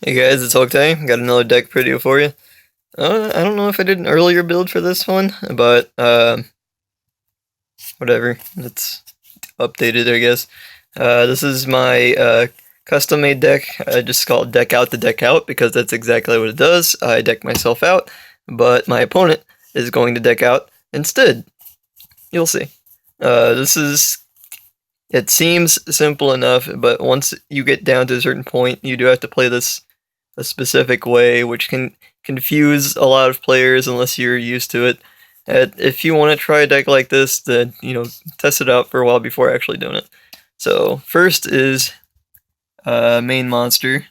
Hey guys, it's Octay. Got another deck video for you. I don't know if I did an earlier build for this one, but whatever. It's updated, I guess. This is my custom-made deck. I just call it Deck Out to Deck Out because that's exactly what it does. I deck myself out, but my opponent is going to deck out instead. You'll see. This is. It seems simple enough, but once you get down to a certain point, you do have to play this a specific way, which can confuse a lot of players unless you're used to it. If you want to try a deck like this, then test it out for a while before actually doing it. So first is main monster.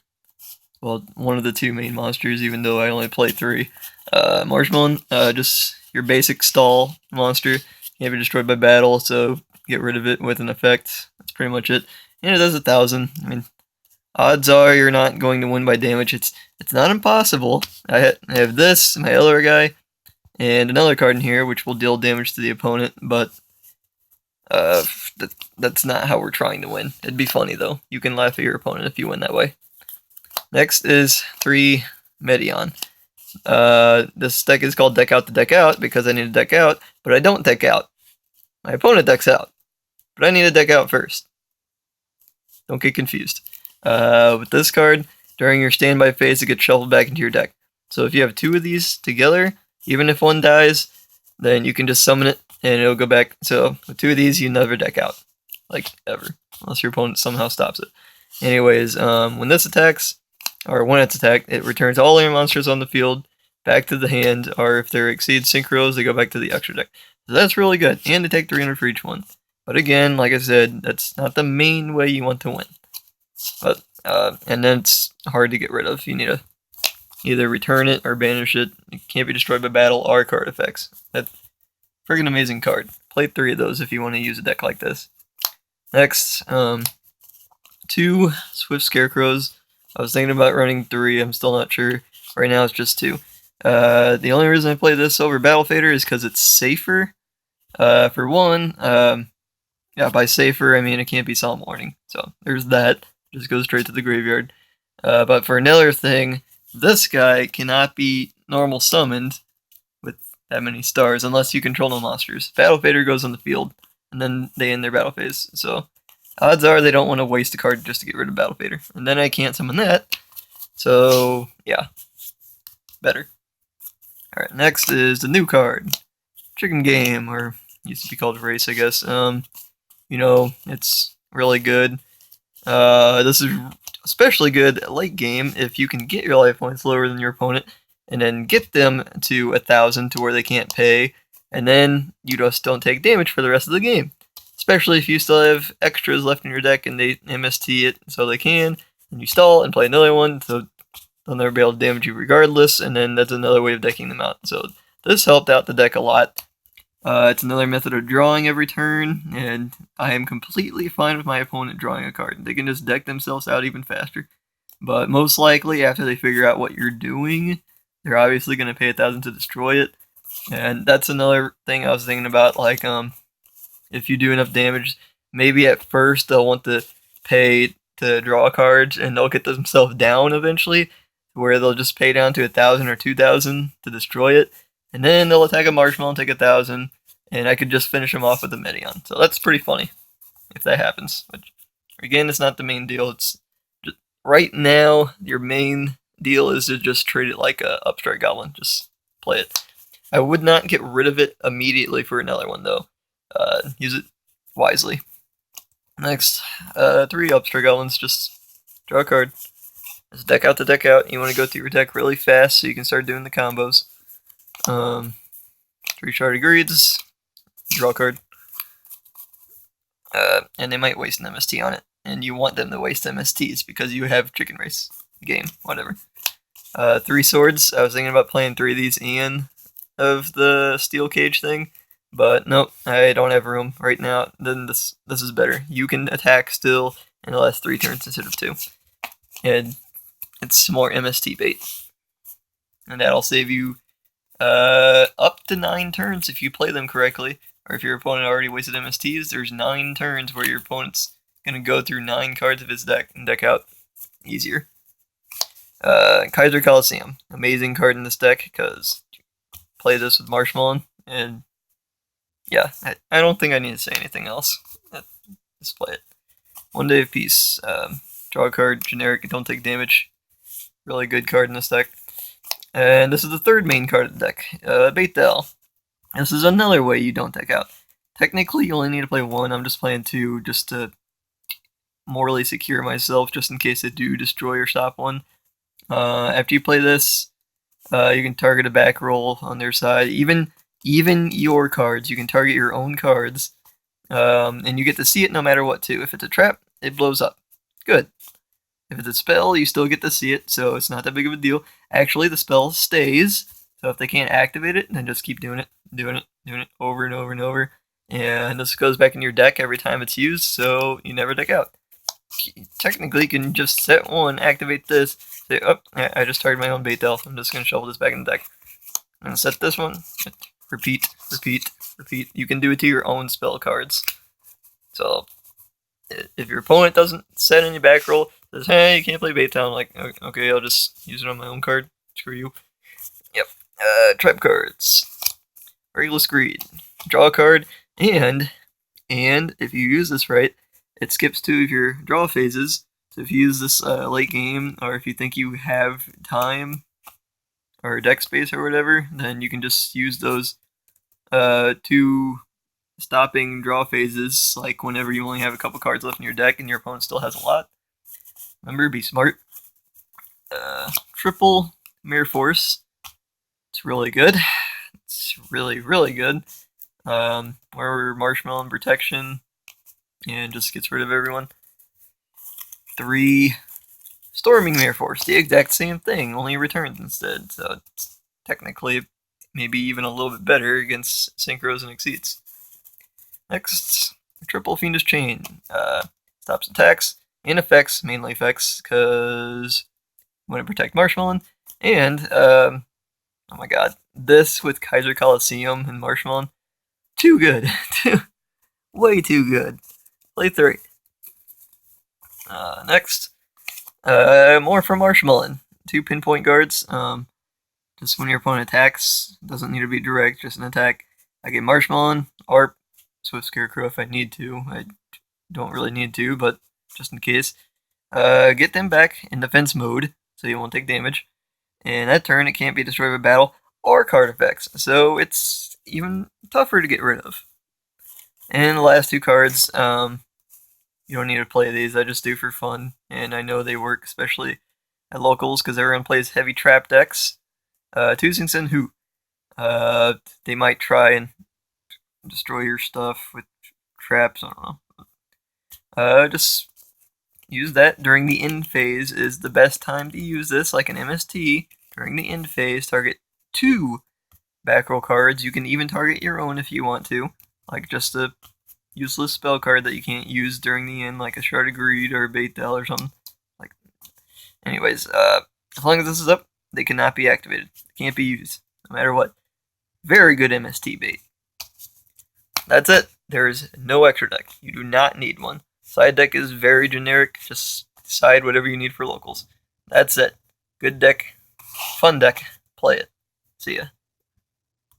Well, one of the two main monsters, even though I only play three. Marshmallow, just your basic stall monster. Can't be destroyed by battle, so get rid of it with an effect. That's pretty much it. And it does 1,000. I mean, odds are you're not going to win by damage. It's not impossible. I have this, my other guy, and another card in here which will deal damage to the opponent, but that's not how we're trying to win. It'd be funny though. You can laugh at your opponent if you win that way. Next is 3 Medion. This deck is called Deck Out to Deck Out because I need to deck out, but I don't deck out. My opponent decks out, but I need to deck out first. Don't get confused. With this card, during your standby phase, it gets shuffled back into your deck. So if you have 2 of these together, even if one dies, then you can just summon it and it'll go back. So with 2 of these, you never deck out, like ever, unless your opponent somehow stops it. Anyways, when this attacks, or when it's attacked, it returns all your monsters on the field back to the hand, or if they exceed synchros, they go back to the extra deck. So that's really good, and they take 300 for each one. But again, like I said, that's not the main way you want to win. But and then it's hard to get rid of. You need to either return it or banish it. It can't be destroyed by battle or card effects. That's a friggin' amazing card. Play 3 of those if you want to use a deck like this. Next, 2 Swift Scarecrows. I was thinking about running 3. I'm still not sure. Right now it's just 2. The only reason I play this over Battle Fader is because it's safer. For one, yeah, by safer I mean it can't be Solemn Warning. So there's that. Just goes straight to the graveyard. But for another thing, this guy cannot be normal summoned with that many stars unless you control no monsters. Battle Fader goes on the field, and then they end their battle phase. So odds are they don't want to waste a card just to get rid of Battle Fader. And then I can't summon that. So yeah, better. Alright, next is the new card. Chicken Game, or used to be called Race, I guess. It's really good. This is especially good late game if you can get your life points lower than your opponent and then get them to 1,000 to where they can't pay, and then you just don't take damage for the rest of the game. Especially if you still have extras left in your deck and they MST it so they can, and you stall and play another one, so they'll never be able to damage you regardless, and then that's another way of decking them out. So this helped out the deck a lot. It's another method of drawing every turn, and I am completely fine with my opponent drawing a card. They can just deck themselves out even faster. But most likely, after they figure out what you're doing, they're obviously going to pay 1,000 to destroy it. And that's another thing I was thinking about, like, if you do enough damage, maybe at first they'll want to pay to draw cards, and they'll get themselves down eventually, where they'll just pay down to 1,000 or 2,000 to destroy it. And then they'll attack a Marshmallow and take 1,000, and I could just finish them off with a Medion. So that's pretty funny, if that happens. Which, again, it's not the main deal. It's just, right now, your main deal is to just treat it like a Upstart Goblin. Just play it. I would not get rid of it immediately for another one, though. Use it wisely. Next, 3 Upstart Goblins. Just draw a card. It's deck out to deck out. You want to go through your deck really fast so you can start doing the combos. 3 Sharded Greeds, draw a card, and they might waste an MST on it, and you want them to waste MSTs because you have Chicken Race game, whatever. 3 Swords, I was thinking about playing 3 of these and of the Steel Cage thing, but nope, I don't have room right now. Then this is better. You can attack still in the last 3 turns instead of 2, and it's more MST bait, and that'll save you up to 9 turns if you play them correctly, or if your opponent already wasted MSTs. There's 9 turns where your opponent's gonna go through 9 cards of his deck and deck out easier. Kaiser Coliseum, amazing card in this deck because play this with Marshmallow, and yeah, I don't think I need to say anything else. Just play it. 1 Day of Peace. Draw a card, generic, don't take damage. Really good card in this deck. And this is the third main card of the deck, Bait the Owl. This is another way you don't deck out. Technically, you only need to play 1. I'm just playing 2 just to morally secure myself, just in case I do destroy or stop one. After you play this, you can target a back roll on their side. Even your cards, you can target your own cards, and you get to see it no matter what too. If it's a trap, it blows up. Good. If it's a spell, you still get to see it, so it's not that big of a deal. Actually, the spell stays, so if they can't activate it, then just keep doing it over and over and over. And this goes back in your deck every time it's used, so you never deck out. Technically, you can just set 1, activate this, say, oh, I just targeted my own Bait the Owl. I'm just going to shovel this back in the deck. And set this one, repeat. You can do it to your own spell cards. So, if your opponent doesn't set any back roll, says, hey, you can't play Bait the Owl, I'm like, okay, I'll just use it on my own card. Screw you. Yep. Trap cards. Reckless Greed. Draw a card, and if you use this right, it skips 2 of your draw phases. So if you use this late game, or if you think you have time or deck space or whatever, then you can just use those 2 stopping draw phases, like whenever you only have a couple cards left in your deck and your opponent still has a lot. Remember, be smart. Triple Mirror Force. It's really good. It's really, really good. Where Marshmallow and Protection, and just gets rid of everyone. 3 Storming Mirror Force, the exact same thing, only returns instead. So it's technically maybe even a little bit better against Synchros and Exceeds. Next, Triple Fiendish Chain. Stops attacks and effects, mainly effects, because you want to protect Marshmallow. And, oh my god, this with Kaiser Coliseum and Marshmallow, too good. Way too good. Play 3. Next, more from Marshmallow. 2 pinpoint guards. Just when your opponent attacks, doesn't need to be direct, just an attack. I get Marshmallow, or Swift Scarecrow if I need to. I don't really need to, but just in case. Get them back in defense mode, so you won't take damage. And that turn, it can't be destroyed by battle or card effects, so it's even tougher to get rid of. And the last 2 cards, you don't need to play these, I just do for fun, and I know they work especially at locals because everyone plays heavy trap decks. Tusingson Who. They might try and destroy your stuff with traps, I don't know. Just use that during the end phase is the best time to use this, like an MST. During the end phase, target 2 back roll cards. You can even target your own if you want to, like just a useless spell card that you can't use during the end, like a Shard of Greed or a Bait the Owl or something. Like, anyways, as long as this is up, they cannot be activated. They can't be used, no matter what. Very good MST bait. That's it. There is no extra deck. You do not need one. Side deck is very generic. Just decide whatever you need for locals. That's it. Good deck. Fun deck. Play it. See ya.